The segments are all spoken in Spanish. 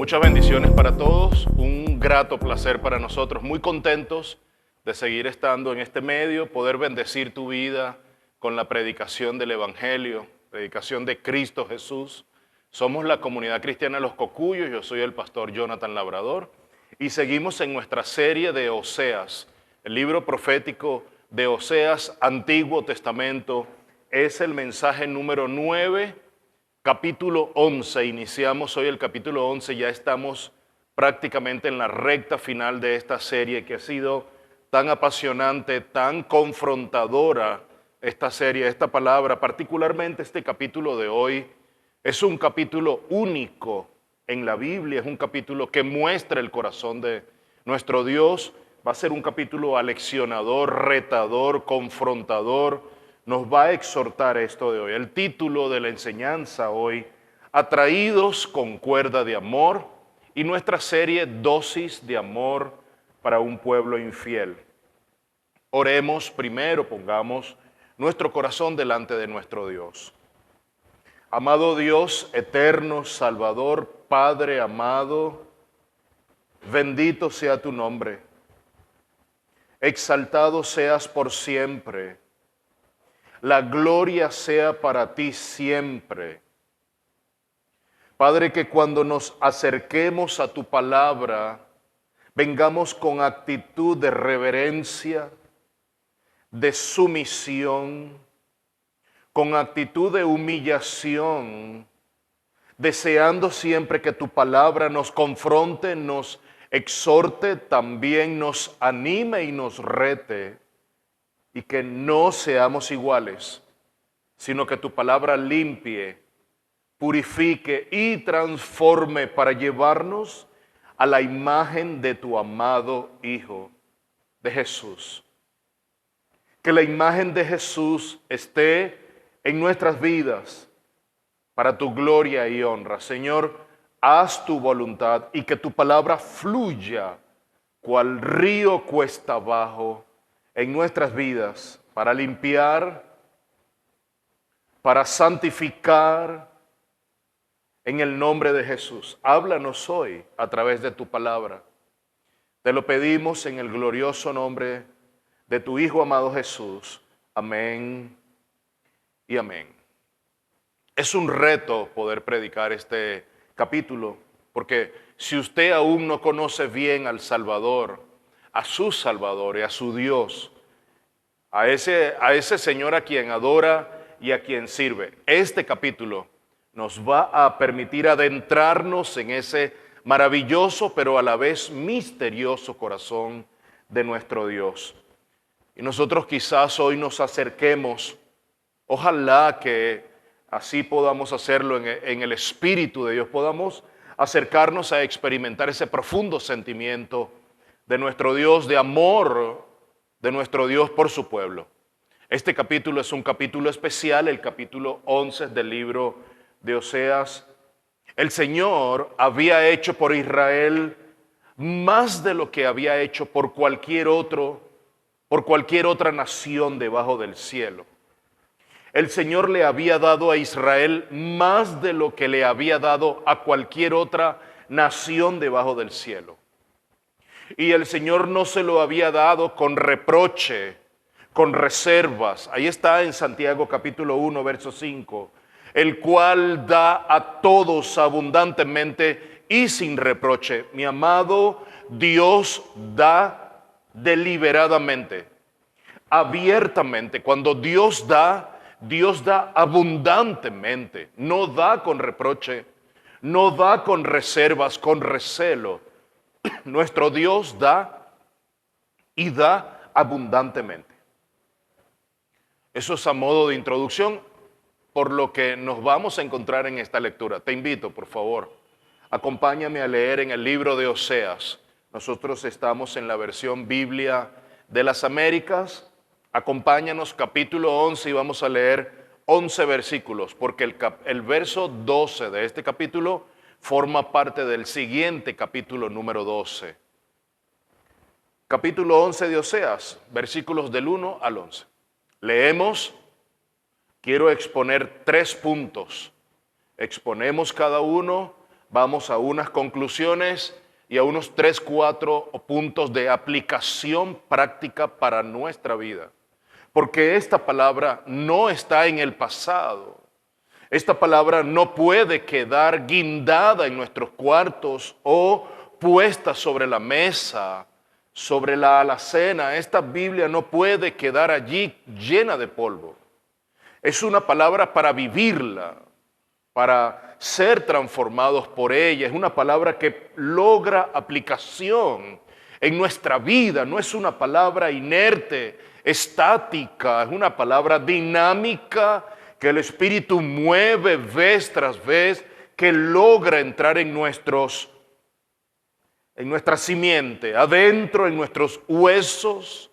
Muchas bendiciones para todos, un grato placer para nosotros, muy contentos de seguir estando en este medio, poder bendecir tu vida con la predicación del Evangelio, predicación de Cristo Jesús. Somos la comunidad cristiana Los Cocuyos, yo soy el pastor Jonathan Labrador y seguimos en nuestra serie de Oseas, el libro profético de Oseas, Antiguo Testamento, es el mensaje número 9, capítulo 11, iniciamos hoy el capítulo 11, ya estamos prácticamente en la recta final de esta serie que ha sido tan apasionante, tan confrontadora esta serie, esta palabra, particularmente este capítulo de hoy, es un capítulo único en la Biblia, es un capítulo que muestra el corazón de nuestro Dios, va a ser un capítulo aleccionador, retador, confrontador, nos va a exhortar esto de hoy. El título de la enseñanza hoy, Atraídos con cuerda de amor, y nuestra serie Dosis de amor para un pueblo infiel. Oremos primero, pongamos nuestro corazón delante de nuestro Dios. Amado Dios, eterno, Salvador, Padre amado, bendito sea tu nombre. Exaltado seas por siempre. La gloria sea para ti siempre. Padre, que cuando nos acerquemos a tu palabra, vengamos con actitud de reverencia, de sumisión, con actitud de humillación, deseando siempre que tu palabra nos confronte, nos exhorte, también nos anime y nos rete, y que no seamos iguales, sino que tu palabra limpie, purifique y transforme para llevarnos a la imagen de tu amado Hijo, de Jesús. Que la imagen de Jesús esté en nuestras vidas para tu gloria y honra. Señor, haz tu voluntad y que tu palabra fluya cual río cuesta abajo en nuestras vidas para limpiar, para santificar en el nombre de Jesús. Háblanos hoy a través de tu palabra. Te lo pedimos en el glorioso nombre de tu Hijo amado Jesús. Amén y amén. Es un reto poder predicar este capítulo, porque si usted aún no conoce bien al Salvador, a su Salvador y a su Dios, a ese Señor a quien adora y a quien sirve, este capítulo nos va a permitir adentrarnos en ese maravilloso pero a la vez misterioso corazón de nuestro Dios. Y nosotros quizás hoy nos acerquemos, ojalá que así podamos hacerlo en el Espíritu de Dios, podamos acercarnos a experimentar ese profundo sentimiento de nuestro Dios, de amor de nuestro Dios por su pueblo. Este capítulo es un capítulo especial, el capítulo 11 del libro de Oseas. El Señor había hecho por Israel más de lo que había hecho por cualquier otra nación debajo del cielo. El Señor le había dado a Israel más de lo que le había dado a cualquier otra nación debajo del cielo. Y el Señor no se lo había dado con reproche, con reservas. Ahí está en Santiago capítulo 1, verso 5. El cual da a todos abundantemente y sin reproche. Mi amado, Dios da deliberadamente, abiertamente. Cuando Dios da abundantemente, no da con reproche, no da con reservas, con recelo. Nuestro Dios da y da abundantemente. Eso es a modo de introducción, por lo que nos vamos a encontrar en esta lectura. Te invito, por favor, acompáñame a leer en el libro de Oseas. Nosotros estamos en la versión Biblia de las Américas. Acompáñanos, capítulo 11, y vamos a leer 11 versículos, porque el verso 12 de este capítulo forma parte del siguiente capítulo número 12. Capítulo 11 de Oseas, versículos del 1 al 11. Leemos, quiero exponer 3 puntos. Exponemos cada uno vamos a unas conclusiones y a unos 3, 4 puntos de aplicación práctica para nuestra vida. Porque esta palabra no está en el pasado. Esta palabra no puede quedar guindada en nuestros cuartos o puesta sobre la mesa, sobre la alacena. Esta Biblia no puede quedar allí llena de polvo. Es una palabra para vivirla, para ser transformados por ella. Es una palabra que logra aplicación en nuestra vida. No es una palabra inerte, estática. Es una palabra dinámica que el Espíritu mueve vez tras vez, que logra entrar en nuestra simiente, adentro en nuestros huesos,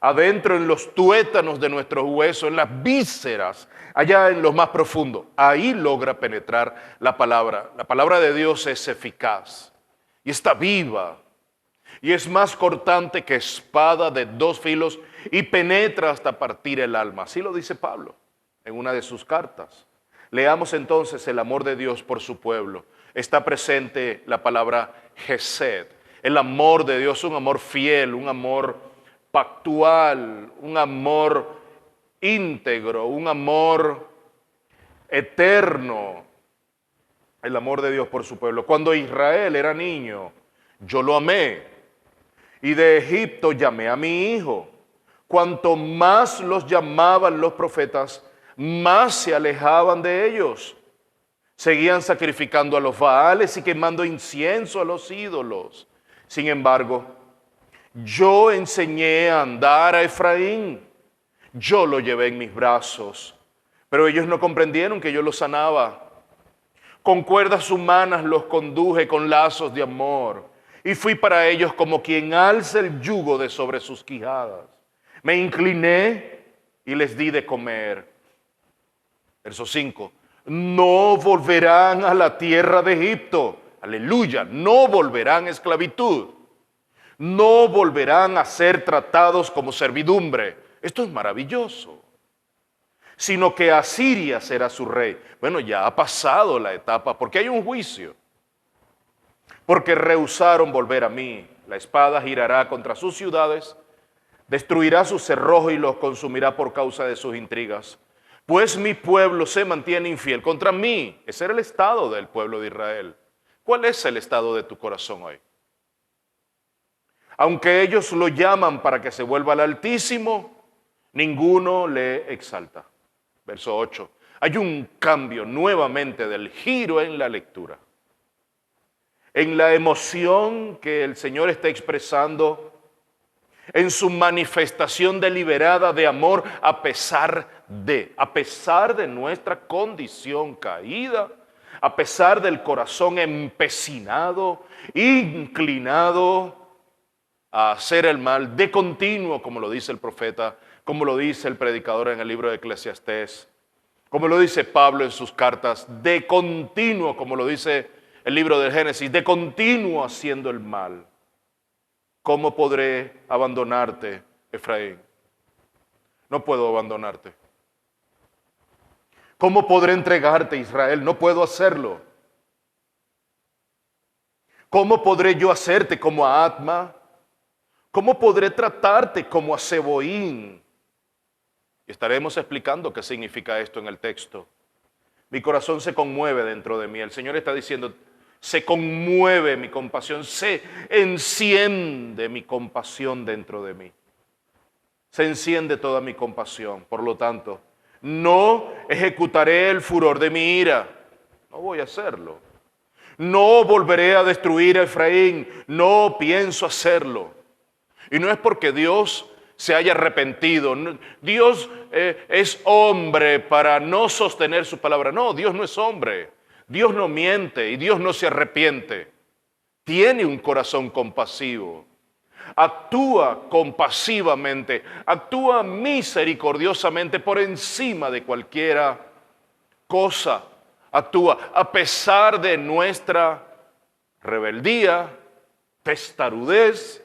adentro en los tuétanos de nuestros huesos, en las vísceras, allá en lo más profundo. Ahí logra penetrar la palabra. La palabra de Dios es eficaz y está viva y es más cortante que espada de 2 filos y penetra hasta partir el alma. Así lo dice Pablo en una de sus cartas. Leamos entonces el amor de Dios por su pueblo. Está presente la palabra Gesed, el amor de Dios, un amor fiel, un amor pactual, un amor íntegro, un amor eterno, el amor de Dios por su pueblo. Cuando Israel era niño, yo lo amé, y de Egipto llamé a mi hijo. Cuanto más los llamaban los profetas, más se alejaban de ellos. Seguían sacrificando a los Baales y quemando incienso a los ídolos. Sin embargo, yo enseñé a andar a Efraín. Yo lo llevé en mis brazos, pero ellos no comprendieron que yo los sanaba. Con cuerdas humanas los conduje con lazos de amor, y fui para ellos como quien alza el yugo de sobre sus quijadas. Me incliné y les di de comer. Verso 5. No volverán a la tierra de Egipto. Aleluya. No volverán a esclavitud. No volverán a ser tratados como servidumbre. Esto es maravilloso. Sino que Asiria será su rey. Bueno, ya ha pasado la etapa porque hay un juicio. Porque rehusaron volver a mí. La espada girará contra sus ciudades, destruirá sus cerrojos y los consumirá por causa de sus intrigas. Pues mi pueblo se mantiene infiel contra mí. Ese era el estado del pueblo de Israel. ¿Cuál es el estado de tu corazón hoy? Aunque ellos lo llaman para que se vuelva al Altísimo, ninguno le exalta. Verso 8. Hay un cambio nuevamente del giro en la lectura. En la emoción que el Señor está expresando, en su manifestación deliberada de amor a pesar de nuestra condición caída, a pesar del corazón empecinado, inclinado a hacer el mal de continuo, como lo dice el profeta, como lo dice el predicador en el libro de Eclesiastés, como lo dice Pablo en sus cartas, de continuo, como lo dice el libro del Génesis, de continuo haciendo el mal. ¿Cómo podré abandonarte, Efraín? No puedo abandonarte. ¿Cómo podré entregarte, Israel? No puedo hacerlo. ¿Cómo podré yo hacerte como a Atma? ¿Cómo podré tratarte como a Seboín? Y estaremos explicando qué significa esto en el texto. Mi corazón se conmueve dentro de mí. El Señor está diciendo, se conmueve mi compasión, se enciende mi compasión dentro de mí. Se enciende toda mi compasión. Por lo tanto, no ejecutaré el furor de mi ira. No voy a hacerlo. No volveré a destruir a Efraín. No pienso hacerlo. Y no es porque Dios se haya arrepentido. Dios es hombre para no sostener su palabra. No, Dios no es hombre. Dios no miente y Dios no se arrepiente. Tiene un corazón compasivo. Actúa compasivamente, actúa misericordiosamente por encima de cualquiera cosa. Actúa a pesar de nuestra rebeldía, testarudez,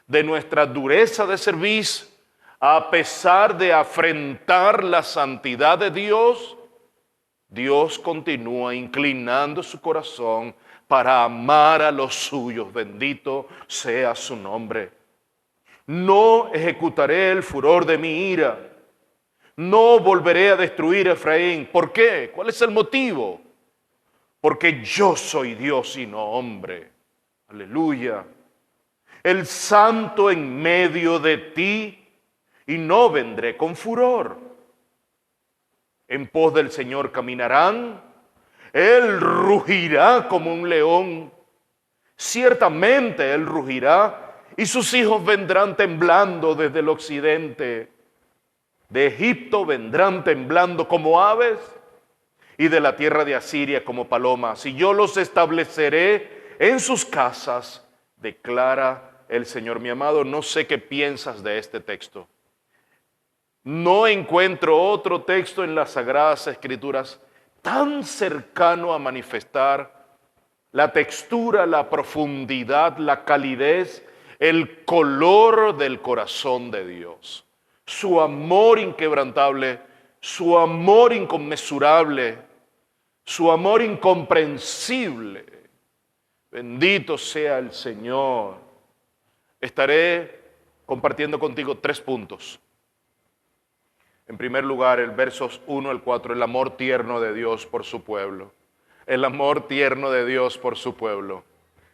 de nuestra dureza de cerviz, a pesar de afrentar la santidad de Dios. Dios continúa inclinando su corazón para amar a los suyos. Bendito sea su nombre. No ejecutaré el furor de mi ira. No volveré a destruir a Efraín. ¿Por qué? ¿Cuál es el motivo? Porque yo soy Dios y no hombre. Aleluya. El santo en medio de ti, y no vendré con furor. En pos del Señor caminarán, Él rugirá como un león. Ciertamente Él rugirá, y sus hijos vendrán temblando desde el occidente. De Egipto vendrán temblando como aves, y de la tierra de Asiria como palomas. Y yo los estableceré en sus casas, declara el Señor. Mi amado, no sé qué piensas de este texto. No encuentro otro texto en las Sagradas Escrituras tan cercano a manifestar la textura, la profundidad, la calidez, el color del corazón de Dios. Su amor inquebrantable, su amor inconmensurable, su amor incomprensible. Bendito sea el Señor. Estaré compartiendo contigo 3 puntos. En primer lugar, el versos 1 al 4, el amor tierno de Dios por su pueblo. El amor tierno de Dios por su pueblo.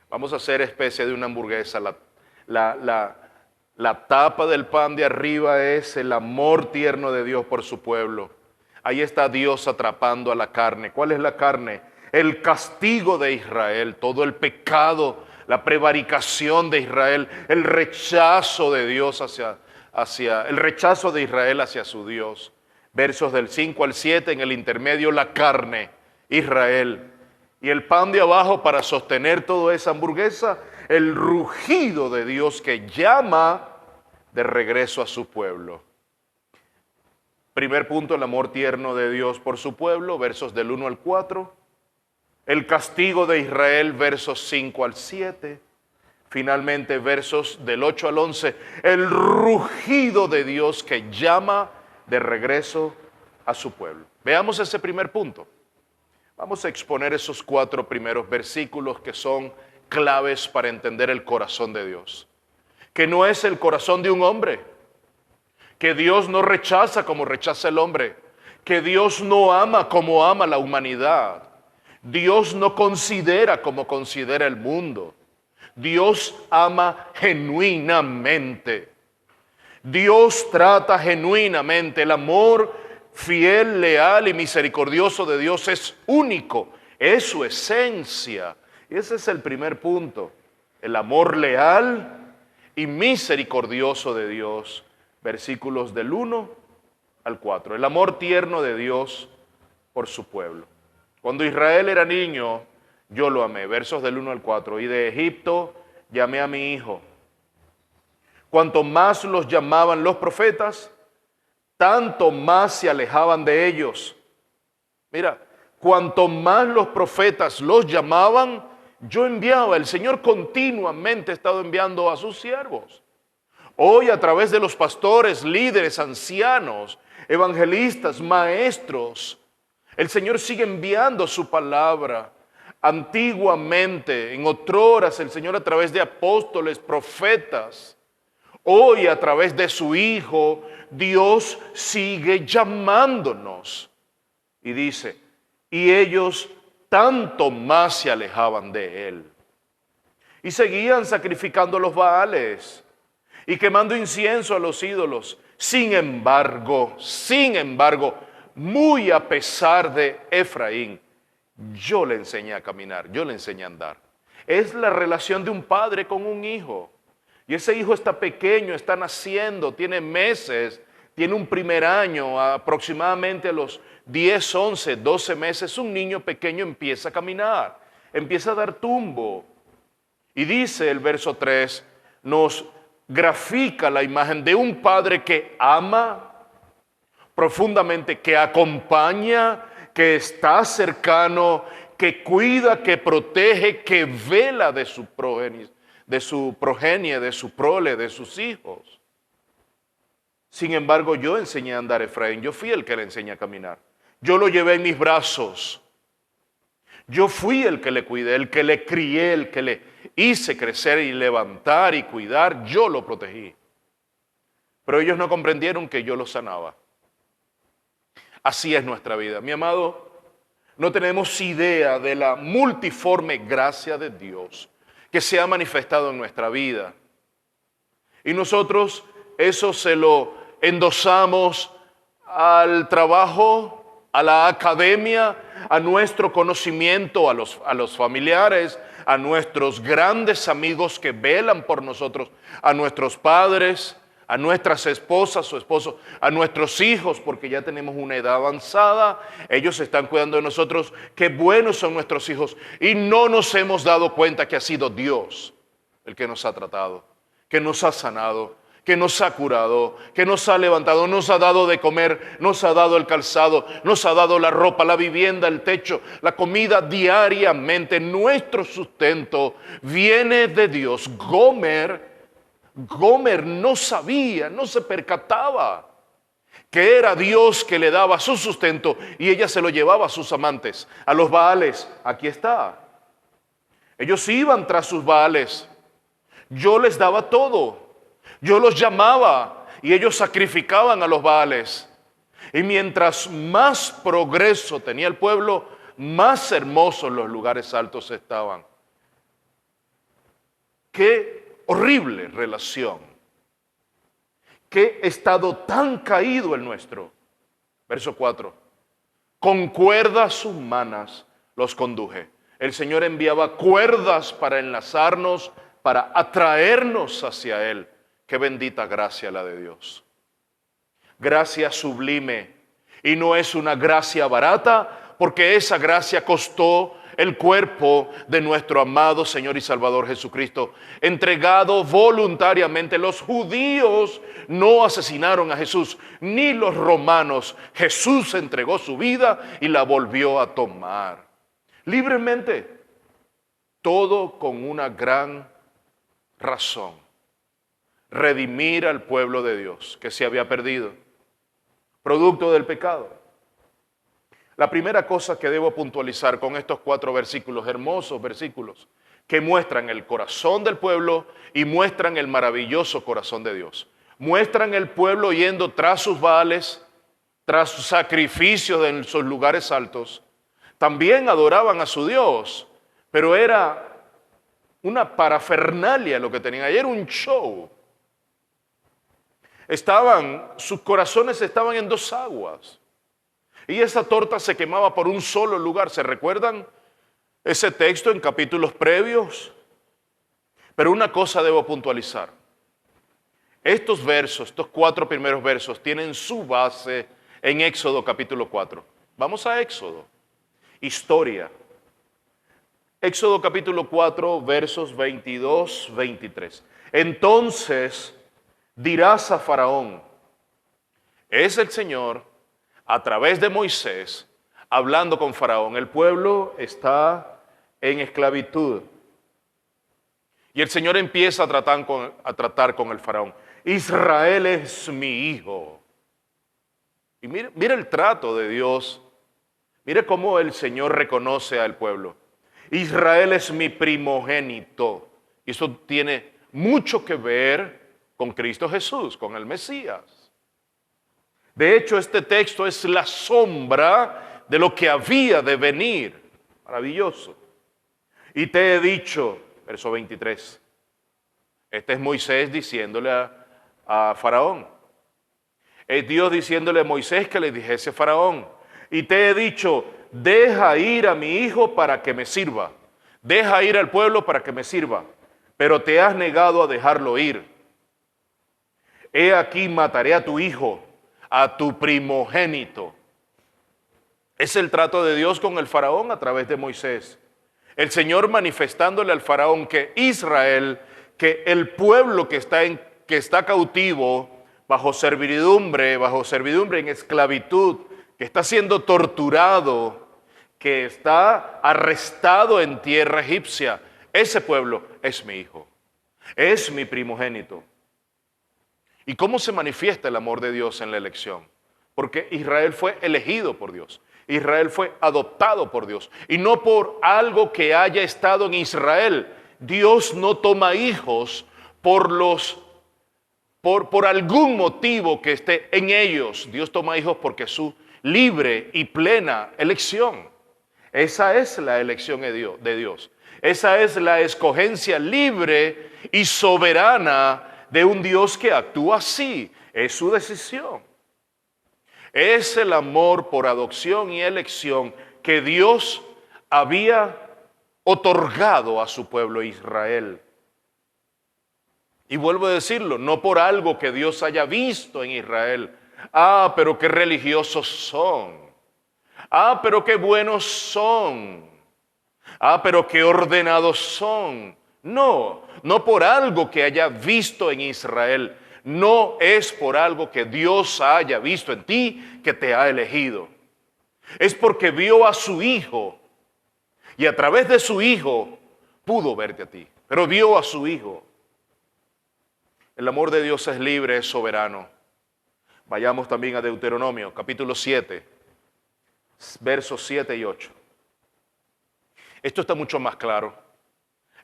Vamos a hacer especie de una hamburguesa. La tapa del pan de arriba es el amor tierno de Dios por su pueblo. Ahí está Dios atrapando a la carne. ¿Cuál es la carne? El castigo de Israel, todo el pecado, la prevaricación de Israel, el rechazo de Dios el rechazo de Israel hacia su Dios. Versos del 5 al 7, en el intermedio la carne, Israel. Y el pan de abajo para sostener toda esa hamburguesa, el rugido de Dios que llama de regreso a su pueblo. Primer punto, el amor tierno de Dios por su pueblo, versos del 1 al 4. El castigo de Israel, versos 5 al 7. Finalmente, versos del 8 al 11, el rugido de Dios que llama de regreso a su pueblo. Veamos ese primer punto. Vamos a exponer esos 4 primeros versículos que son claves para entender el corazón de Dios. Que no es el corazón de un hombre, que Dios no rechaza como rechaza el hombre, que Dios no ama como ama la humanidad, Dios no considera como considera el mundo. Dios ama genuinamente. Dios trata genuinamente. El amor fiel, leal y misericordioso de Dios es único. Es su esencia. Y ese es el primer punto. El amor leal y misericordioso de Dios. Versículos del 1 al 4. El amor tierno de Dios por su pueblo. Cuando Israel era niño, yo lo amé, versos del 1 al 4. Y de Egipto llamé a mi hijo. Cuanto más los llamaban los profetas, tanto más se alejaban de ellos. Mira, cuanto más los profetas los llamaban, yo enviaba. El Señor continuamente ha estado enviando a sus siervos. Hoy a través de los pastores, líderes, ancianos, evangelistas, maestros, el Señor sigue enviando su palabra. Antiguamente, en otroras, el Señor a través de apóstoles, profetas, hoy a través de su Hijo, Dios sigue llamándonos. Y dice, y ellos tanto más se alejaban de Él. Y seguían sacrificando los Baales y quemando incienso a los ídolos. Sin embargo, muy a pesar de Efraín, yo le enseñé a caminar, yo le enseñé a andar. Es la relación de un padre con un hijo. Y ese hijo está pequeño, está naciendo, tiene meses, tiene un primer año, aproximadamente a los 10, 11, 12 meses, un niño pequeño empieza a caminar, empieza a dar tumbo. Y dice el verso 3, nos grafica la imagen de un padre que ama profundamente, que acompaña, que está cercano, que cuida, que protege, que vela de su progenie, de su prole, de sus hijos. Sin embargo, yo enseñé a andar a Efraín, yo fui el que le enseñé a caminar. Yo lo llevé en mis brazos. Yo fui el que le cuidé, el que le crié, el que le hice crecer y levantar y cuidar. Yo lo protegí. Pero ellos no comprendieron que yo lo sanaba. Así es nuestra vida. Mi amado, no tenemos idea de la multiforme gracia de Dios que se ha manifestado en nuestra vida. Y nosotros eso se lo endosamos al trabajo, a la academia, a nuestro conocimiento, a los familiares, a nuestros grandes amigos que velan por nosotros, a nuestros padres, a nuestras esposas o esposos, a nuestros hijos, porque ya tenemos una edad avanzada, ellos están cuidando de nosotros, qué buenos son nuestros hijos, y no nos hemos dado cuenta que ha sido Dios el que nos ha tratado, que nos ha sanado, que nos ha curado, que nos ha levantado, nos ha dado de comer, nos ha dado el calzado, nos ha dado la ropa, la vivienda, el techo, la comida diariamente. Nuestro sustento viene de Dios. Gomer no sabía, no se percataba que era Dios que le daba su sustento y ella se lo llevaba a sus amantes, a los Baales. Aquí está. Ellos iban tras sus Baales. Yo les daba todo. Yo los llamaba y ellos sacrificaban a los Baales. Y mientras más progreso tenía el pueblo, más hermosos los lugares altos estaban. Qué horrible relación. Qué estado tan caído el nuestro. Verso 4. Con cuerdas humanas los conduje. El Señor enviaba cuerdas para enlazarnos, para atraernos hacia Él. Qué bendita gracia la de Dios. Gracia sublime. Y no es una gracia barata, porque esa gracia costó el cuerpo de nuestro amado Señor y Salvador Jesucristo, entregado voluntariamente. Los judíos no asesinaron a Jesús, ni los romanos. Jesús entregó su vida y la volvió a tomar libremente. Todo con una gran razón: redimir al pueblo de Dios que se había perdido, producto del pecado. La primera cosa que debo puntualizar con estos 4 versículos, hermosos versículos, que muestran el corazón del pueblo y muestran el maravilloso corazón de Dios. Muestran el pueblo yendo tras sus Baales, tras sus sacrificios en sus lugares altos. También adoraban a su Dios, pero era una parafernalia lo que tenían ahí, era un show. Sus corazones estaban en 2 aguas. Y esa torta se quemaba por un solo lugar. ¿Se recuerdan ese texto en capítulos previos? Pero una cosa debo puntualizar. Estos versos, estos 4 primeros versos, tienen su base en Éxodo capítulo 4. Vamos a Éxodo. Historia. Éxodo capítulo 4, versos 22, 23. Entonces dirás a Faraón: es el Señor, a través de Moisés, hablando con Faraón. El pueblo está en esclavitud. Y el Señor empieza a tratar con el Faraón. Israel es mi hijo. Y mire el trato de Dios. Mire cómo el Señor reconoce al pueblo. Israel es mi primogénito. Y eso tiene mucho que ver con Cristo Jesús, con el Mesías. De hecho, este texto es la sombra de lo que había de venir. Maravilloso. Y te he dicho, verso 23, este es Moisés diciéndole a Faraón. Es Dios diciéndole a Moisés que le dijese a Faraón: y te he dicho, deja ir a mi hijo para que me sirva. Deja ir al pueblo para que me sirva. Pero te has negado a dejarlo ir. He aquí mataré a tu hijo, a tu primogénito. Es el trato de Dios con el faraón a través de Moisés. El Señor manifestándole al faraón que Israel, que el pueblo que está cautivo, bajo servidumbre en esclavitud, que está siendo torturado, que está arrestado en tierra egipcia, ese pueblo es mi hijo, es mi primogénito. ¿Y cómo se manifiesta el amor de Dios en la elección? Porque Israel fue elegido por Dios. Israel fue adoptado por Dios y no por algo que haya estado en Israel. Dios no toma hijos por algún motivo que esté en ellos. Dios toma hijos porque su libre y plena elección. Esa es la elección de Dios. Esa es la escogencia libre y soberana de un Dios que actúa así. Es su decisión. Es el amor por adopción y elección que Dios había otorgado a su pueblo Israel. Y vuelvo a decirlo, no por algo que Dios haya visto en Israel. Ah, pero qué religiosos son. Ah, pero qué buenos son. Ah, pero qué ordenados son. No, no por algo que haya visto en Israel. No es por algo que Dios haya visto en ti que te ha elegido. Es porque vio a su Hijo y a través de su Hijo pudo verte a ti. Pero vio a su Hijo. El amor de Dios es libre, es soberano. Vayamos también a Deuteronomio, capítulo 7, versos 7 y 8. Esto está mucho más claro.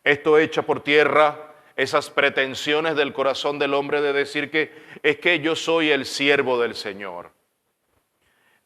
Esto echa por tierra esas pretensiones del corazón del hombre de decir que es que yo soy el siervo del Señor.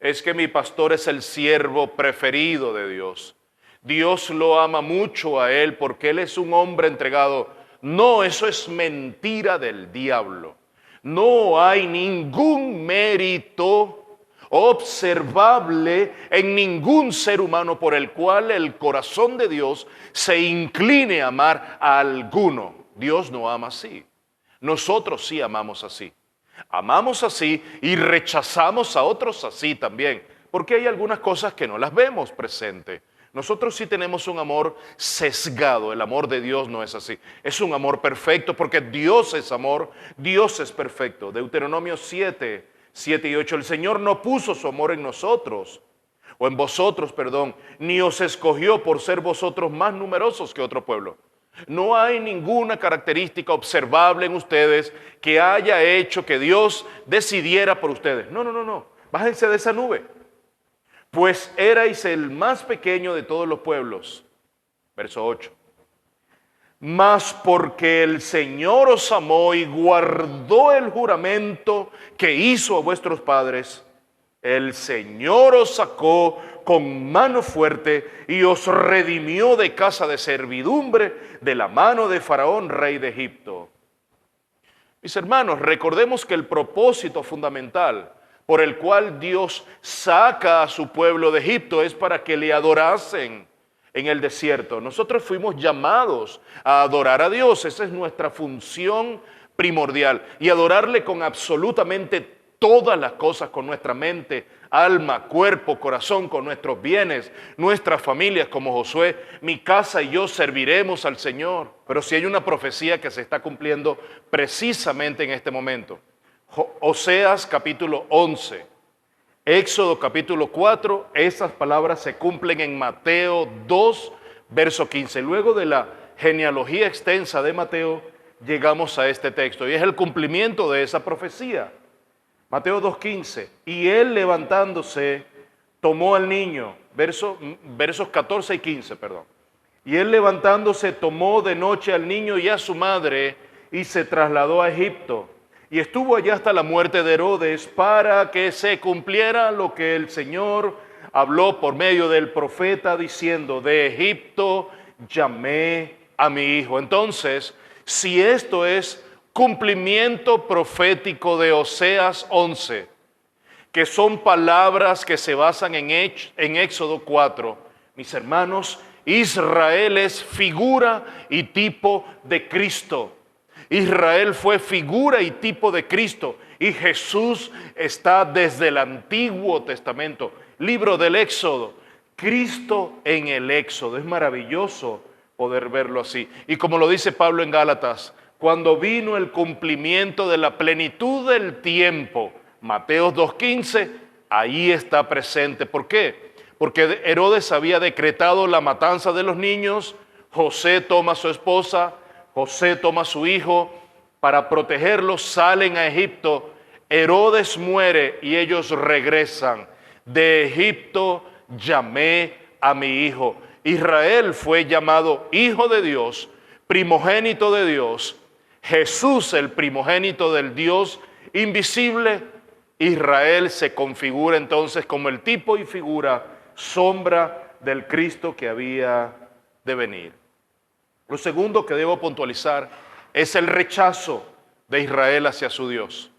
Es que mi pastor es el siervo preferido de Dios. Dios lo ama mucho a él porque él es un hombre entregado. No, eso es mentira del diablo. No hay ningún mérito observable en ningún ser humano por el cual el corazón de Dios se incline a amar a alguno. Dios no ama así. Nosotros sí amamos así. Amamos así y rechazamos a otros así también, porque hay algunas cosas que no las vemos presente. Nosotros sí tenemos un amor sesgado, el amor de Dios no es así. Es un amor perfecto porque Dios es amor, Dios es perfecto. Deuteronomio 7, 7 y 8, el Señor no puso su amor en nosotros, o en vosotros, perdón, ni os escogió por ser vosotros más numerosos que otro pueblo. No hay ninguna característica observable en ustedes que haya hecho que Dios decidiera por ustedes. No. Bájense de esa nube. Pues erais el más pequeño de todos los pueblos. Verso 8. Mas porque el Señor os amó y guardó el juramento que hizo a vuestros padres, el Señor os sacó con mano fuerte y os redimió de casa de servidumbre de la mano de Faraón, rey de Egipto. Mis hermanos, recordemos que el propósito fundamental por el cual Dios saca a su pueblo de Egipto es para que le adorasen en el desierto. Nosotros fuimos llamados a adorar a Dios, esa es nuestra función primordial, y adorarle con absolutamente todas las cosas, con nuestra mente, alma, cuerpo, corazón, con nuestros bienes, nuestras familias, como Josué, mi casa y yo serviremos al Señor. Pero si hay una profecía que se está cumpliendo precisamente en este momento. Oseas capítulo 11, Éxodo capítulo 4, esas palabras se cumplen en Mateo 2, verso 15. Luego de la genealogía extensa de Mateo, llegamos a este texto y es el cumplimiento de esa profecía. Mateo 2:15, y él levantándose tomó al niño, versos 14 y 15, perdón. Y él levantándose tomó de noche al niño y a su madre y se trasladó a Egipto. Y estuvo allá hasta la muerte de Herodes para que se cumpliera lo que el Señor habló por medio del profeta diciendo, de Egipto llamé a mi hijo. Entonces, si esto es cumplimiento profético de Oseas 11, que son palabras que se basan en Éxodo 4. Mis hermanos, Israel es figura y tipo de Cristo. Israel fue figura y tipo de Cristo y Jesús está desde el Antiguo Testamento, libro del Éxodo, Cristo en el Éxodo. Es maravilloso poder verlo así. Y como lo dice Pablo en Gálatas, cuando vino el cumplimiento de la plenitud del tiempo, Mateo 2:15, ahí está presente. ¿Por qué? Porque Herodes había decretado la matanza de los niños, José toma a su esposa, José toma a su hijo, para protegerlos salen a Egipto, Herodes muere y ellos regresan. De Egipto llamé a mi hijo. Israel fue llamado hijo de Dios, primogénito de Dios. Jesús, el primogénito del Dios invisible. Israel se configura entonces como el tipo y figura, sombra del Cristo que había de venir. Lo segundo que debo puntualizar es el rechazo de Israel hacia su Dios.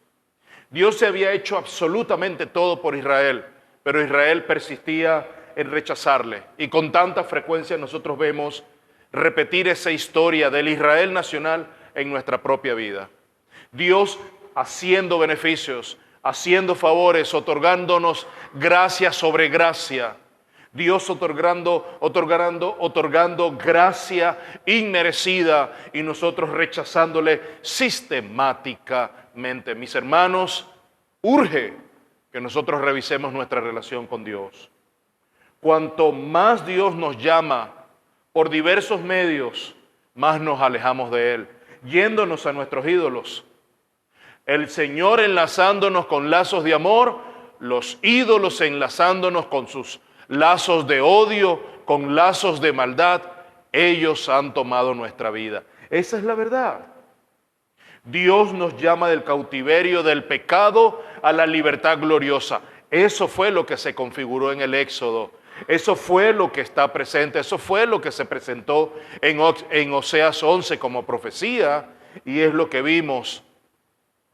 Dios se había hecho absolutamente todo por Israel, pero Israel persistía en rechazarle. Y con tanta frecuencia nosotros vemos repetir esa historia del Israel nacional en nuestra propia vida. Dios haciendo beneficios, haciendo favores, otorgándonos gracia sobre gracia. Dios otorgando gracia inmerecida y nosotros rechazándole sistemáticamente. Mis hermanos, urge que nosotros revisemos nuestra relación con Dios. Cuanto más Dios nos llama por diversos medios, más nos alejamos de Él, yéndonos a nuestros ídolos. El Señor enlazándonos con lazos de amor, los ídolos enlazándonos con sus lazos de odio, con lazos de maldad. Ellos han tomado nuestra vida. Esa es la verdad. Dios nos llama del cautiverio del pecado a la libertad gloriosa. Eso fue lo que se configuró en el Éxodo. Eso fue lo que está presente. Eso fue lo que se presentó en Oseas 11 como profecía. Y es lo que vimos.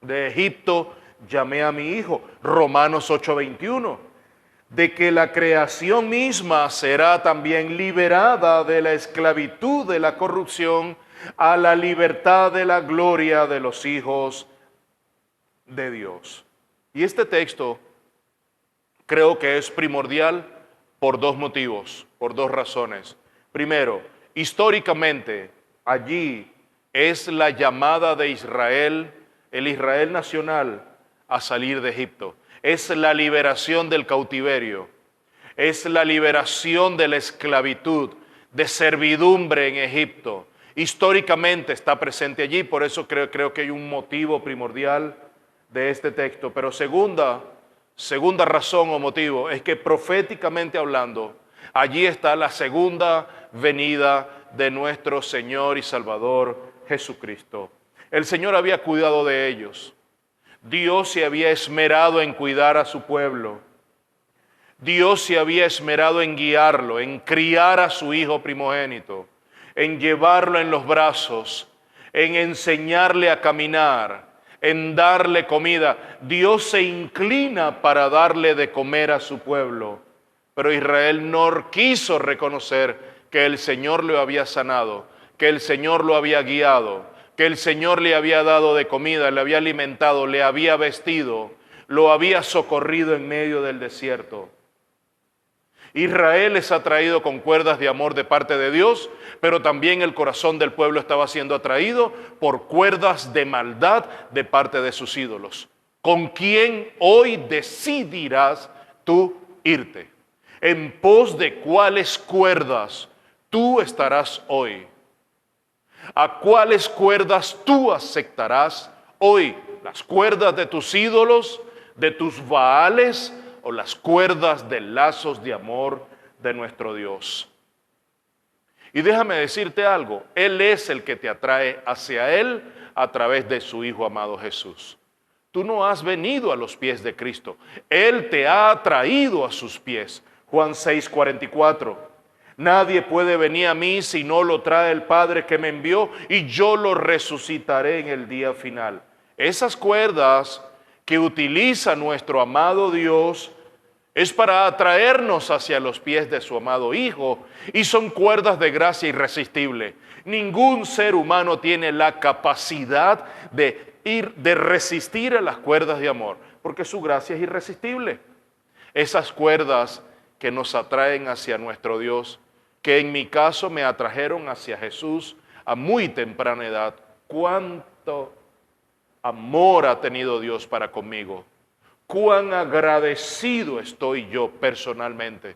De Egipto llamé a mi hijo. Romanos 8:21. De que la creación misma será también liberada de la esclavitud de la corrupción a la libertad de la gloria de los hijos de Dios. Y este texto creo que es primordial por dos motivos, por dos razones. Primero, históricamente allí es la llamada de Israel, el Israel nacional, a salir de Egipto. Es la liberación del cautiverio, es la liberación de la esclavitud, de servidumbre en Egipto. Históricamente está presente allí, por eso creo que hay un motivo primordial de este texto. Pero segunda razón o motivo es que proféticamente hablando, allí está la segunda venida de nuestro Señor y Salvador Jesucristo. El Señor había cuidado de ellos. Dios se había esmerado en cuidar a su pueblo. Dios se había esmerado en guiarlo, en criar a su hijo primogénito, en llevarlo en los brazos, en enseñarle a caminar, en darle comida. Dios se inclina para darle de comer a su pueblo, pero Israel no quiso reconocer que el Señor lo había sanado, que el Señor lo había guiado, que el Señor le había dado de comida, le había alimentado, le había vestido, lo había socorrido en medio del desierto. Israel es atraído con cuerdas de amor de parte de Dios, pero también el corazón del pueblo estaba siendo atraído por cuerdas de maldad de parte de sus ídolos. ¿Con quién hoy decidirás tú irte? ¿En pos de cuáles cuerdas tú estarás hoy? ¿A cuáles cuerdas tú aceptarás hoy? ¿Las cuerdas de tus ídolos, de tus baales o las cuerdas de lazos de amor de nuestro Dios? Y déjame decirte algo, Él es el que te atrae hacia Él a través de su Hijo amado Jesús. Tú no has venido a los pies de Cristo, Él te ha atraído a sus pies. Juan 6:44. Nadie puede venir a mí si no lo trae el Padre que me envió, y yo lo resucitaré en el día final. Esas cuerdas que utiliza nuestro amado Dios es para atraernos hacia los pies de su amado Hijo, y son cuerdas de gracia irresistible. Ningún ser humano tiene la capacidad de resistir a las cuerdas de amor, porque su gracia es irresistible. Esas cuerdas que nos atraen hacia nuestro Dios, que en mi caso me atrajeron hacia Jesús a muy temprana edad. Cuánto amor ha tenido Dios para conmigo. Cuán agradecido estoy yo personalmente,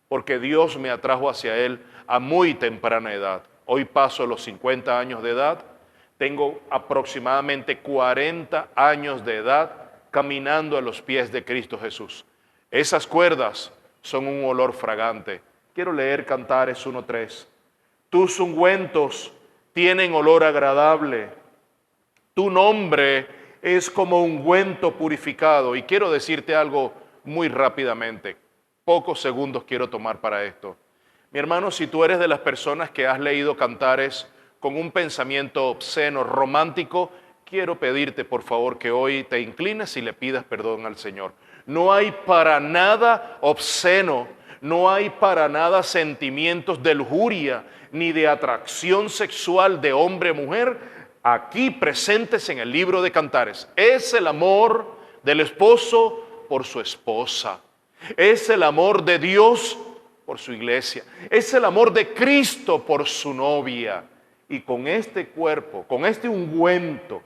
porque Dios me atrajo hacia Él a muy temprana edad. Hoy paso los 50 años de edad, tengo aproximadamente 40 años de edad caminando a los pies de Cristo Jesús. Esas cuerdas son un olor fragante. Quiero leer Cantares 1:3. Tus ungüentos tienen olor agradable. Tu nombre es como ungüento purificado. Y quiero decirte algo muy rápidamente. Pocos segundos quiero tomar para esto. Mi hermano, si tú eres de las personas que has leído Cantares con un pensamiento obsceno, romántico, quiero pedirte por favor que hoy te inclines y le pidas perdón al Señor. No hay para nada obsceno, no hay para nada sentimientos de lujuria ni de atracción sexual de hombre a mujer aquí presentes en el libro de Cantares. Es el amor del esposo por su esposa. Es el amor de Dios por su iglesia. Es el amor de Cristo por su novia. Y con este cuerpo, con este ungüento,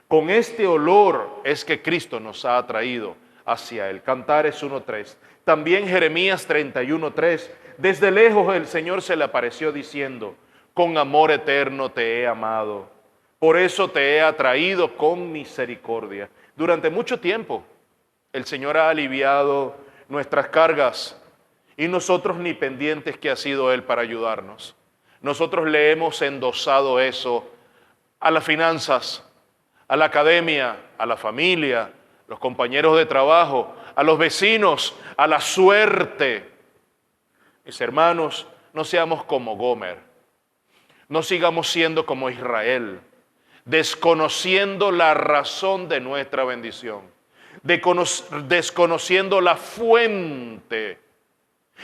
con este olor es que Cristo nos ha atraído hacia él. Cantares 1:3. También Jeremías 31:3. Desde lejos el Señor se le apareció diciendo, con amor eterno te he amado, por eso te he atraído con misericordia. Durante mucho tiempo el Señor ha aliviado nuestras cargas y nosotros ni pendientes que ha sido Él para ayudarnos. Nosotros le hemos endosado eso a las finanzas, a la academia, a la familia, los compañeros de trabajo, a los vecinos, a la suerte. Mis hermanos, no seamos como Gomer, no sigamos siendo como Israel, desconociendo la razón de nuestra bendición, desconociendo la fuente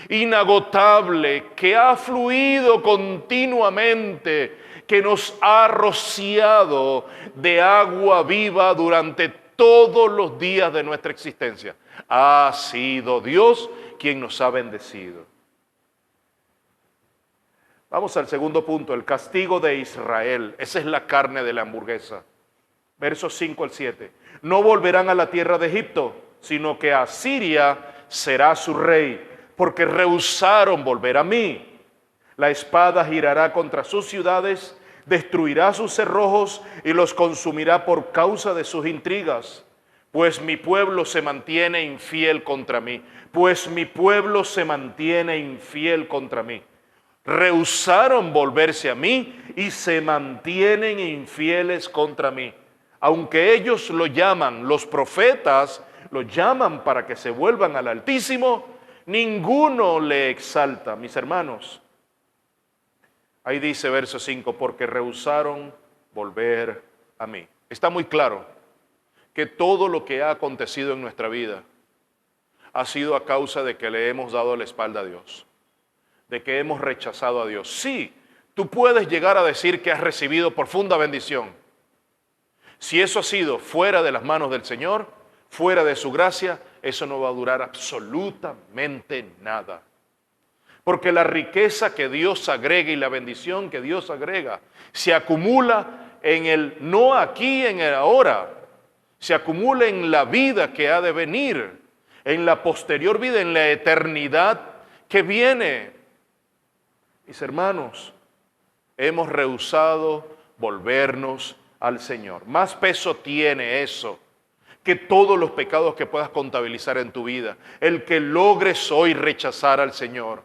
inagotable que ha fluido continuamente, que nos ha rociado de agua viva durante todos los días de nuestra existencia. Ha sido Dios quien nos ha bendecido. Vamos al segundo punto, el castigo de Israel. Esa es la carne de la hamburguesa. Versos 5 al 7. No volverán a la tierra de Egipto, sino que Asiria será su rey, porque rehusaron volver a mí. La espada girará contra sus ciudades, destruirá sus cerrojos y los consumirá por causa de sus intrigas. Pues mi pueblo se mantiene infiel contra mí. Pues mi pueblo se mantiene infiel contra mí. Rehusaron volverse a mí y se mantienen infieles contra mí. Aunque ellos lo llaman, los profetas lo llaman para que se vuelvan al Altísimo, ninguno le exalta, mis hermanos. Ahí dice verso 5, porque rehusaron volver a mí. Está muy claro que todo lo que ha acontecido en nuestra vida ha sido a causa de que le hemos dado la espalda a Dios, de que hemos rechazado a Dios. Sí, tú puedes llegar a decir que has recibido profunda bendición. Si eso ha sido fuera de las manos del Señor, fuera de su gracia, eso no va a durar absolutamente nada. Porque la riqueza que Dios agrega y la bendición que Dios agrega se acumula en el no aquí, en el ahora. Se acumula en la vida que ha de venir, en la posterior vida, en la eternidad que viene. Mis hermanos, hemos rehusado volvernos al Señor. Más peso tiene eso que todos los pecados que puedas contabilizar en tu vida. El que logres hoy rechazar al Señor,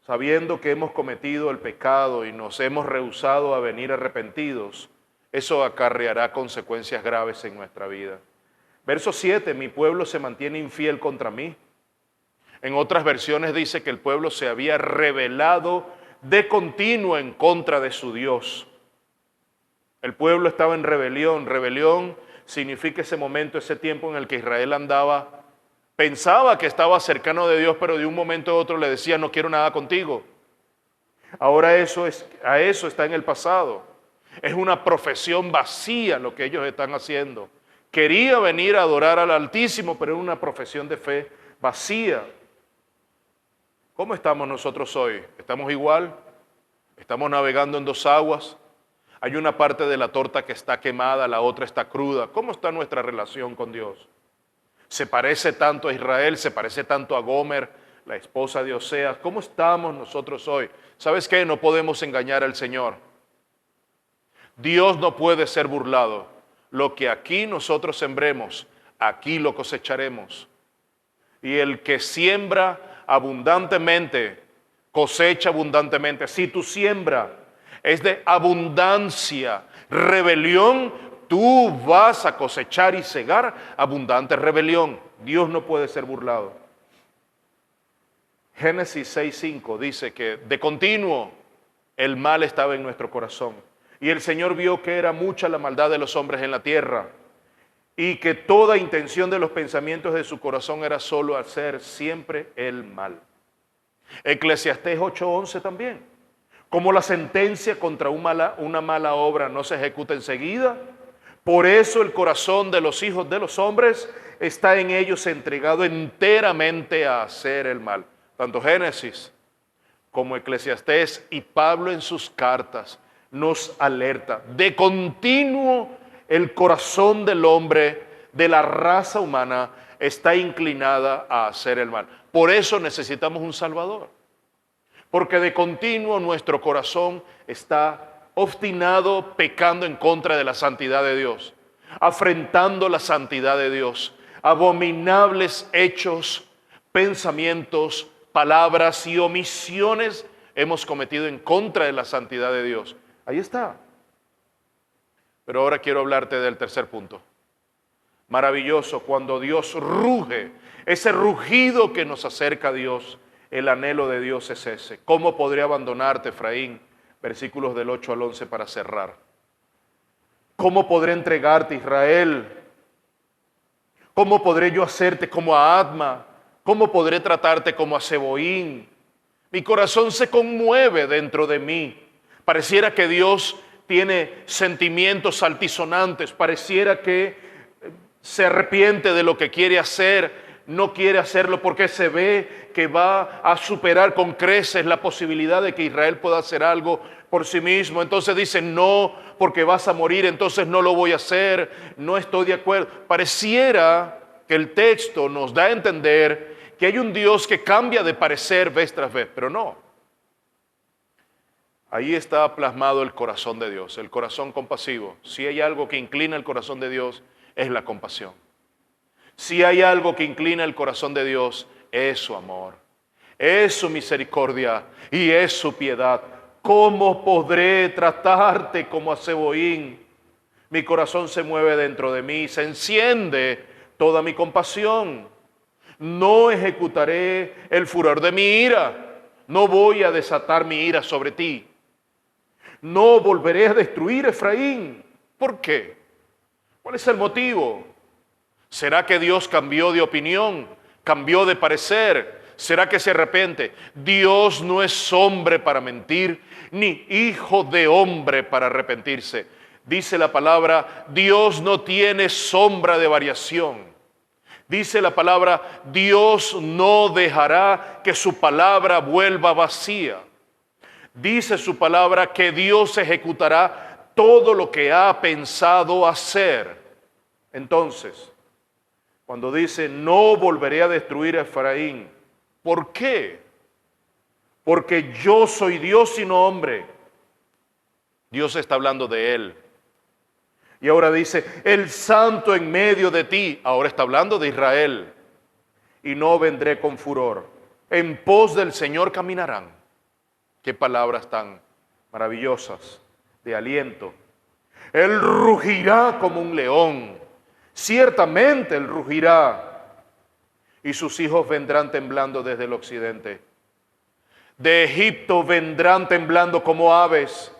sabiendo que hemos cometido el pecado y nos hemos rehusado a venir arrepentidos, eso acarreará consecuencias graves en nuestra vida. Verso 7, mi pueblo se mantiene infiel contra mí. En otras versiones dice que el pueblo se había rebelado de continuo en contra de su Dios. El pueblo estaba en rebelión. Rebelión significa ese momento, ese tiempo en el que Israel andaba, pensaba que estaba cercano de Dios, pero de un momento a otro le decía, no quiero nada contigo. Ahora a eso está en el pasado. Es una profesión vacía lo que ellos están haciendo. Quería venir a adorar al Altísimo, pero es una profesión de fe vacía. ¿Cómo estamos nosotros hoy? ¿Estamos igual? ¿Estamos navegando en dos aguas? Hay una parte de la torta que está quemada, la otra está cruda. ¿Cómo está nuestra relación con Dios? ¿Se parece tanto a Israel? ¿Se parece tanto a Gomer, la esposa de Oseas? ¿Cómo estamos nosotros hoy? ¿Sabes qué? No podemos engañar al Señor. Dios no puede ser burlado. Lo que aquí nosotros sembremos, aquí lo cosecharemos. Y el que siembra abundantemente, cosecha abundantemente. Si tu siembra es de abundancia, rebelión, tú vas a cosechar y segar abundante rebelión. Dios no puede ser burlado. Génesis 6:5 dice que de continuo el mal estaba en nuestro corazón. Y el Señor vio que era mucha la maldad de los hombres en la tierra y que toda intención de los pensamientos de su corazón era solo hacer siempre el mal. Eclesiastés 8:11 también. Como la sentencia contra una mala obra no se ejecuta enseguida, por eso el corazón de los hijos de los hombres está en ellos entregado enteramente a hacer el mal. Tanto Génesis como Eclesiastés y Pablo en sus cartas nos alerta. De continuo el corazón del hombre, de la raza humana, está inclinada a hacer el mal. Por eso necesitamos un Salvador. Porque de continuo nuestro corazón está obstinado, pecando en contra de la santidad de Dios, afrentando la santidad de Dios. Abominables hechos, pensamientos, palabras y omisiones hemos cometido en contra de la santidad de Dios. Ahí está. Pero ahora quiero hablarte del tercer punto. Maravilloso, cuando Dios ruge, ese rugido que nos acerca a Dios, el anhelo de Dios es ese. ¿Cómo podré abandonarte, Efraín? Versículos del 8 al 11 para cerrar. ¿Cómo podré entregarte, Israel? ¿Cómo podré yo hacerte como a Adma? ¿Cómo podré tratarte como a Seboín? Mi corazón se conmueve dentro de mí. Pareciera que Dios tiene sentimientos altisonantes. Pareciera que se arrepiente de lo que quiere hacer. No quiere hacerlo porque se ve que va a superar con creces la posibilidad de que Israel pueda hacer algo por sí mismo. Entonces dice, no, porque vas a morir, entonces no lo voy a hacer. No estoy de acuerdo. Pareciera que el texto nos da a entender que hay un Dios que cambia de parecer vez tras vez, pero no. Ahí está plasmado el corazón de Dios, el corazón compasivo. Si hay algo que inclina el corazón de Dios, es la compasión. Si hay algo que inclina el corazón de Dios, es su amor, es su misericordia y es su piedad. ¿Cómo podré tratarte como a Seboín? Mi corazón se mueve dentro de mí, se enciende toda mi compasión. No ejecutaré el furor de mi ira, no voy a desatar mi ira sobre ti. No volveré a destruir Efraín. ¿Por qué? ¿Cuál es el motivo? ¿Será que Dios cambió de opinión? ¿Cambió de parecer? ¿Será que se arrepiente? Dios no es hombre para mentir, ni hijo de hombre para arrepentirse. Dice la palabra, Dios no tiene sombra de variación. Dice la palabra, Dios no dejará que su palabra vuelva vacía. Dice su palabra que Dios ejecutará todo lo que ha pensado hacer. Entonces, cuando dice, no volveré a destruir a Efraín, ¿por qué? Porque yo soy Dios y no hombre. Dios está hablando de él. Y ahora dice, el santo en medio de ti. Ahora está hablando de Israel. Y no vendré con furor. En pos del Señor caminarán. Qué palabras tan maravillosas de aliento. Él rugirá como un león. Ciertamente Él rugirá. Y sus hijos vendrán temblando desde el occidente. De Egipto vendrán temblando como aves.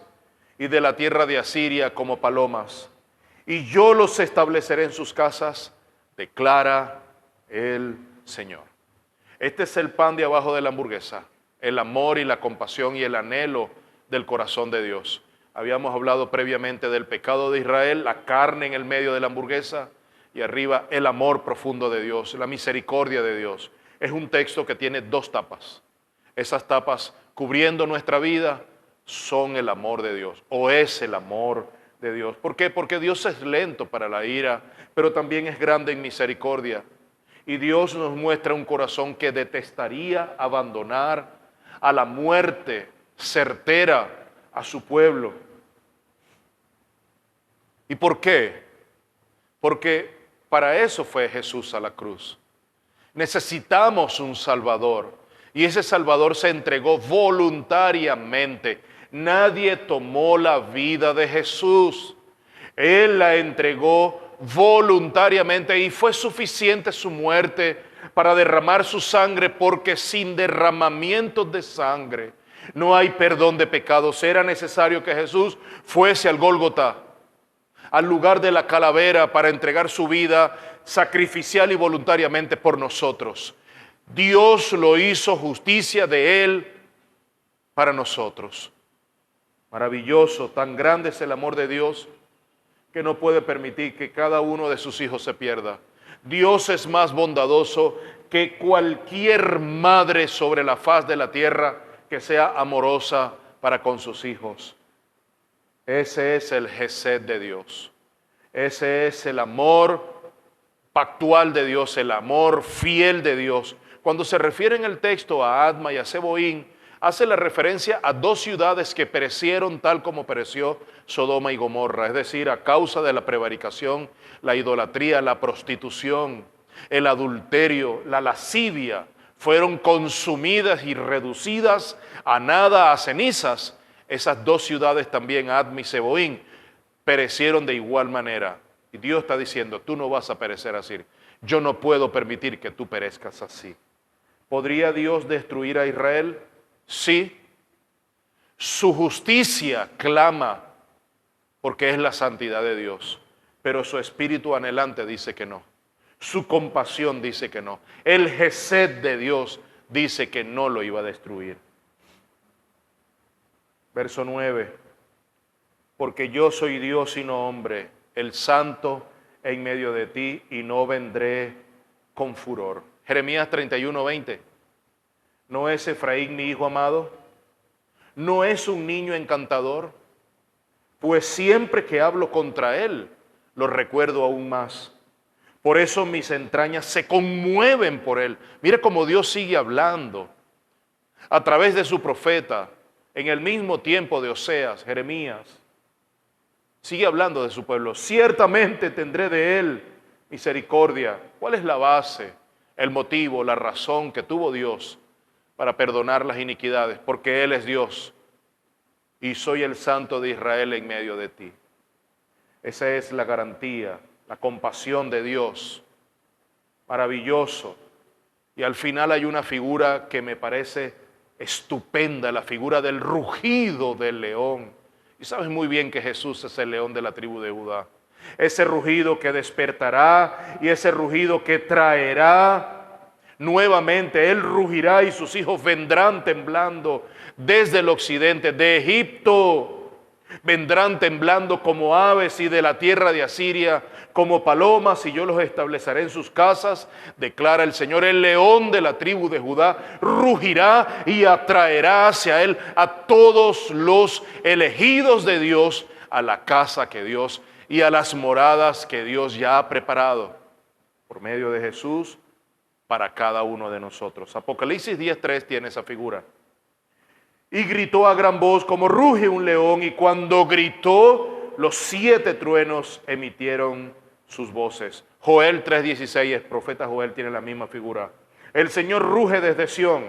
Y de la tierra de Asiria como palomas. Y yo los estableceré en sus casas, declara el Señor. Este es el pan de abajo de la hamburguesa, el amor y la compasión y el anhelo del corazón de Dios. Habíamos hablado previamente del pecado de Israel, la carne en el medio de la hamburguesa y arriba el amor profundo de Dios, la misericordia de Dios. Es un texto que tiene dos tapas. Esas tapas cubriendo nuestra vida son el amor de Dios o es el amor de Dios. ¿Por qué? Porque Dios es lento para la ira, pero también es grande en misericordia. Y Dios nos muestra un corazón que detestaría abandonar a la muerte certera a su pueblo. ¿Y por qué? Porque Para eso fue Jesús a la cruz. Necesitamos un Salvador. Y ese Salvador se entregó voluntariamente. Nadie tomó la vida de Jesús. Él la entregó voluntariamente y fue suficiente su muerte para derramar su sangre, porque sin derramamiento de sangre no hay perdón de pecados. Era necesario que Jesús fuese al Gólgota, al lugar de la calavera, para entregar su vida sacrificial y voluntariamente por nosotros. Dios lo hizo justicia de Él para nosotros. Maravilloso, tan grande es el amor de Dios que no puede permitir que cada uno de sus hijos se pierda. Dios es más bondadoso que cualquier madre sobre la faz de la tierra que sea amorosa para con sus hijos. Ese es el Gesed de Dios. Ese es el amor pactual de Dios, el amor fiel de Dios. Cuando se refiere en el texto a Adma y a Zeboín, hace la referencia a dos ciudades que perecieron tal como pereció Sodoma y Gomorra, es decir, a causa de la prevaricación, la idolatría, la prostitución, el adulterio, la lascivia, fueron consumidas y reducidas a nada, a cenizas. Esas dos ciudades también, Adma y Zeboín, perecieron de igual manera. Y Dios está diciendo, tú no vas a perecer así. Yo no puedo permitir que tú perezcas así. ¿Podría Dios destruir a Israel? Sí. Su justicia clama porque es la santidad de Dios, pero su espíritu anhelante dice que no. Su compasión dice que no. El Gesed de Dios dice que no lo iba a destruir. Verso 9. Porque yo soy Dios y no hombre, el santo en medio de ti, y no vendré con furor. Jeremías 31:20. ¿No es Efraín mi hijo amado? ¿No es un niño encantador? Pues siempre que hablo contra él, lo recuerdo aún más. Por eso mis entrañas se conmueven por él. Mira cómo Dios sigue hablando a través de su profeta, en el mismo tiempo de Oseas, Jeremías. Sigue hablando de su pueblo. Ciertamente tendré de él misericordia. ¿Cuál es la base, el motivo, la razón que tuvo Dios para perdonar las iniquidades? Porque Él es Dios y soy el Santo de Israel en medio de ti. Esa es la garantía, la compasión de Dios. Maravilloso. Y al final hay una figura que me parece estupenda, la figura del rugido del león. Y sabes muy bien que Jesús es el león de la tribu de Judá. Ese rugido que despertará y ese rugido que traerá nuevamente. Él rugirá y sus hijos vendrán temblando desde el occidente, de Egipto. Vendrán temblando como aves y de la tierra de Asiria como palomas, y yo los estableceré en sus casas, declara el Señor. El león de la tribu de Judá rugirá y atraerá hacia él a todos los elegidos de Dios, a la casa que Dios y a las moradas que Dios ya ha preparado por medio de Jesús para cada uno de nosotros. Apocalipsis 10:3 tiene esa figura. Y gritó a gran voz como ruge un león, y cuando gritó, los 7 truenos emitieron sus voces. Joel 3:16, el profeta Joel tiene la misma figura. El Señor ruge desde Sión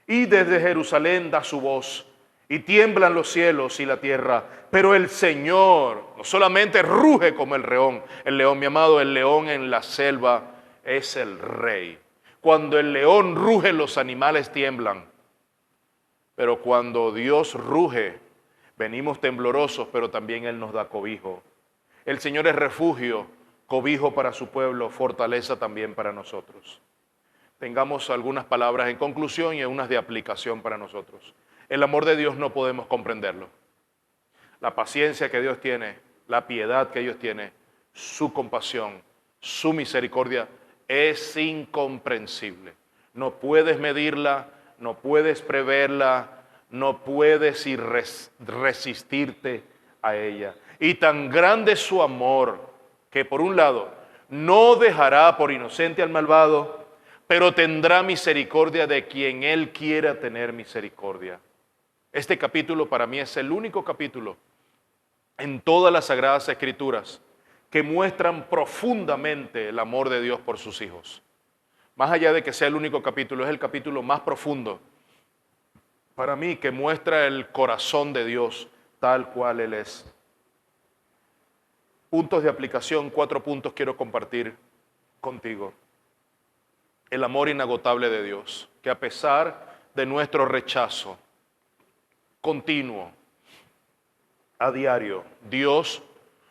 y desde Jerusalén da su voz, y tiemblan los cielos y la tierra. Pero el Señor no solamente ruge como el león, mi amado, el león en la selva es el rey. Cuando el león ruge, los animales tiemblan. Pero cuando Dios ruge, venimos temblorosos, pero también Él nos da cobijo. El Señor es refugio, cobijo para su pueblo, fortaleza también para nosotros. Tengamos algunas palabras en conclusión y unas de aplicación para nosotros. El amor de Dios no podemos comprenderlo. La paciencia que Dios tiene, la piedad que Dios tiene, su compasión, su misericordia, es incomprensible. No puedes medirla, no puedes preverla, no puedes resistirte a ella. Y tan grande es su amor que, por un lado, no dejará por inocente al malvado, pero tendrá misericordia de quien Él quiera tener misericordia. Este capítulo para mí es el único capítulo en todas las Sagradas Escrituras que muestran profundamente el amor de Dios por sus hijos. Más allá de que sea el único capítulo, es el capítulo más profundo para mí, que muestra el corazón de Dios tal cual Él es. Puntos de aplicación, 4 puntos quiero compartir contigo. El amor inagotable de Dios, que a pesar de nuestro rechazo continuo, a diario, Dios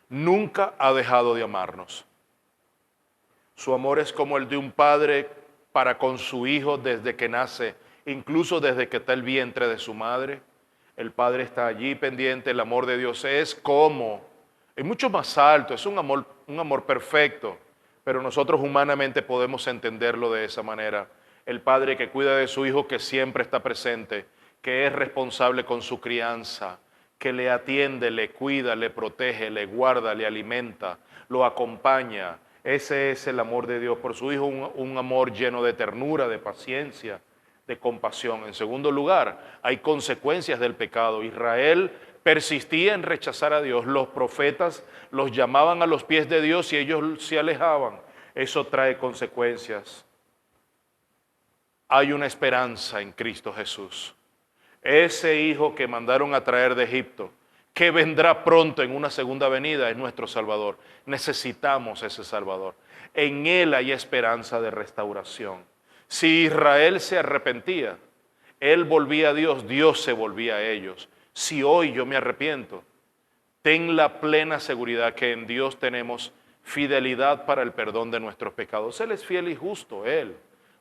nunca ha dejado de amarnos. Su amor es como el de un padre para con su hijo desde que nace, incluso desde que está el vientre de su madre. El padre está allí pendiente, el amor de Dios es mucho más alto, es un amor perfecto, pero nosotros humanamente podemos entenderlo de esa manera. El padre que cuida de su hijo, que siempre está presente, que es responsable con su crianza, que le atiende, le cuida, le protege, le guarda, le alimenta, lo acompaña. Ese es el amor de Dios por su hijo, un amor lleno de ternura, de paciencia, de compasión. En segundo lugar, hay consecuencias del pecado. Israel persistía en rechazar a Dios. Los profetas los llamaban a los pies de Dios y ellos se alejaban. Eso trae consecuencias. Hay una esperanza en Cristo Jesús. Ese hijo que mandaron a traer de Egipto, que vendrá pronto en una segunda venida, es nuestro Salvador. Necesitamos ese Salvador. En Él hay esperanza de restauración. Si Israel se arrepentía, él volvía a Dios, Dios se volvía a ellos. Si hoy yo me arrepiento, ten la plena seguridad que en Dios tenemos fidelidad para el perdón de nuestros pecados. Él es fiel y justo, Él,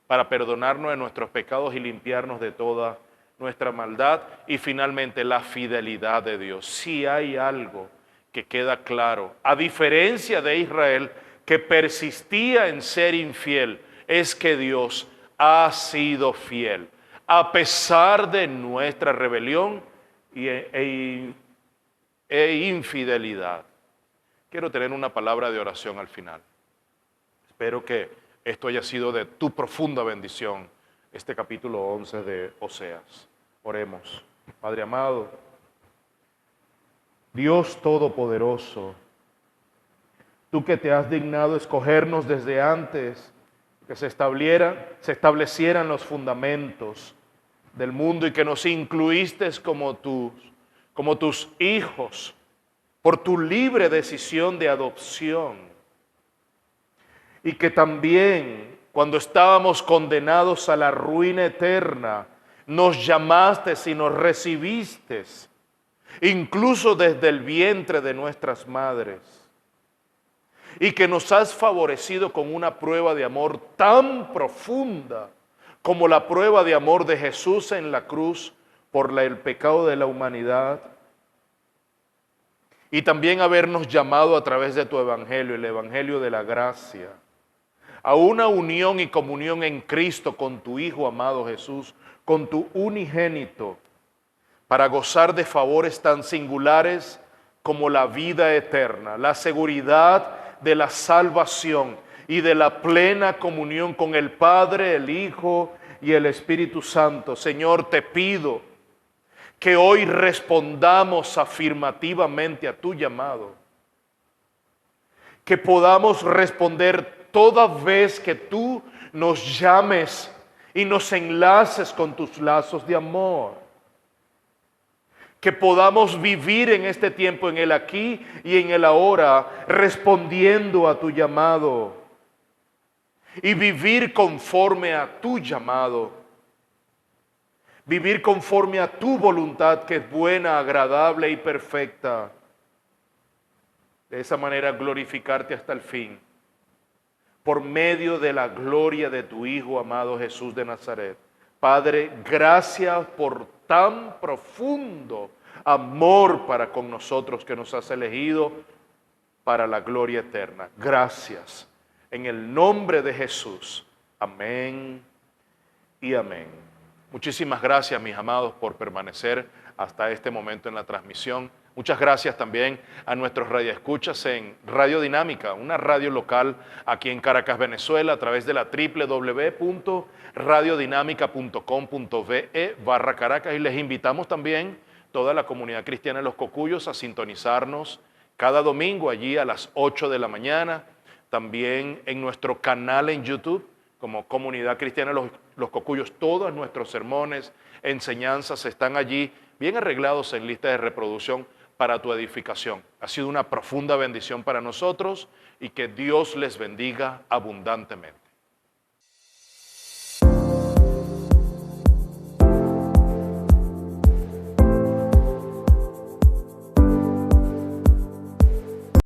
para perdonarnos de nuestros pecados y limpiarnos de toda nuestra maldad. Y finalmente la fidelidad de Dios. Si hay algo que queda claro, a diferencia de Israel, que persistía en ser infiel, es que Dios ha sido fiel, a pesar de nuestra rebelión e infidelidad. Quiero tener una palabra de oración al final. Espero que esto haya sido de tu profunda bendición, este capítulo 11 de Oseas. Oremos. Padre amado, Dios Todopoderoso, tú que te has dignado escogernos desde antes que se establecieran los fundamentos del mundo y que nos incluiste como tus hijos por tu libre decisión de adopción. Y que también cuando estábamos condenados a la ruina eterna, nos llamaste y nos recibiste, incluso desde el vientre de nuestras madres. Y que nos has favorecido con una prueba de amor tan profunda como la prueba de amor de Jesús en la cruz por el pecado de la humanidad. Y también habernos llamado a través de tu evangelio, el evangelio de la gracia, a una unión y comunión en Cristo con tu Hijo amado Jesús, con tu unigénito, para gozar de favores tan singulares como la vida eterna, la seguridad de la salvación y de la plena comunión con el Padre, el Hijo y el Espíritu Santo. Señor, te pido que hoy respondamos afirmativamente a tu llamado, que podamos responder toda vez que tú nos llames y nos enlaces con tus lazos de amor. Que podamos vivir en este tiempo, en el aquí y en el ahora, respondiendo a tu llamado. Y vivir conforme a tu llamado. Vivir conforme a tu voluntad, que es buena, agradable y perfecta. De esa manera glorificarte hasta el fin. Por medio de la gloria de tu Hijo amado Jesús de Nazaret. Padre, gracias por tan profundo amor para con nosotros que nos has elegido para la gloria eterna. Gracias. En el nombre de Jesús. Amén y amén. Muchísimas gracias, mis amados, por permanecer hasta este momento en la transmisión. Muchas gracias también a nuestros radioescuchas en Radio Dinámica, una radio local aquí en Caracas, Venezuela, a través de la www.radiodinámica.com.ve/Caracas. Y les invitamos también toda la comunidad cristiana de Los Cocuyos a sintonizarnos cada domingo allí a las 8 de la mañana, también en nuestro canal en YouTube, como Comunidad Cristiana Los Cocuyos, todos nuestros sermones, enseñanzas están allí, bien arreglados en lista de reproducción para tu edificación. Ha sido una profunda bendición para nosotros y que Dios les bendiga abundantemente.